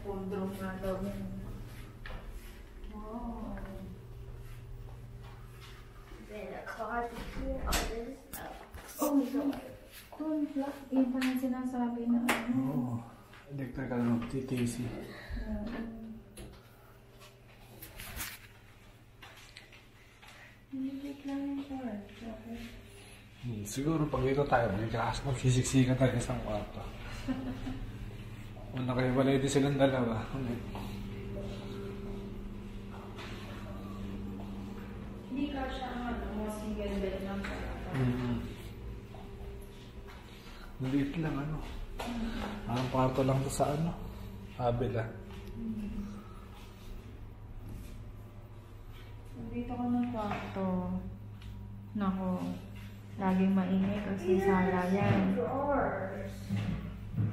Puldrong nga daw yun. Wow. Then a carpet here, all this stuff. Oh, yun pa nga sinasabi na ano. Oo. Electrical ng TTC. Hindi lang yung short. Okay. Siguro pag dito tayo, magsisiksikan tayo sa kwarto. Una kayo wala din silang dalawa. Hindi ka siya mga single bed lang talaga. Maliit lang ano. Ang kwarto lang to sa ano. Abela. Dito ko ng kwarto. Nako. Laging maingay kasi sala yan.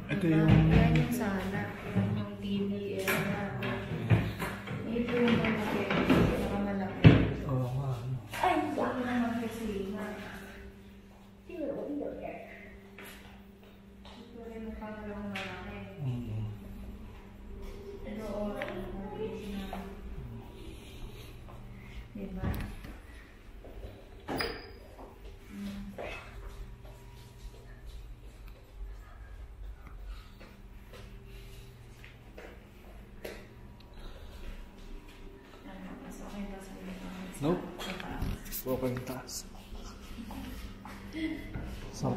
Ito yung... Yan yung sala. Yan yung TV. Ito yung malaki. Nakamalaki. Oo nga. Ay, dami naman kasi na. See the window there. Ito rin yung pangalawang malaki. Doon. Diba? Nope. Okay yung taas. So,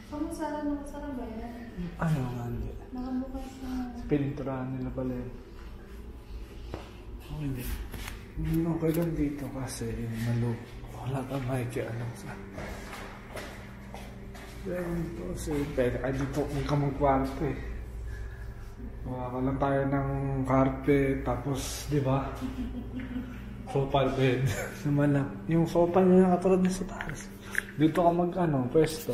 Pamusara ba yan? ano nga hindi. Nakabukas na. Pininturahan nila pala yun. Okay din. Okay lang dito kasi malo. Wala kang makikialam sa... Pero dito kasi dito kung ka magkwarto eh. Wala lang tayo ng carpet, tapos, di ba? Sofa bed. Naman yung sofa niya nakatulad na sa taas. Dito ka pwesto.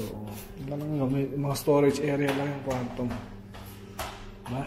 May mga storage area lang yung kwarto mo. Diba?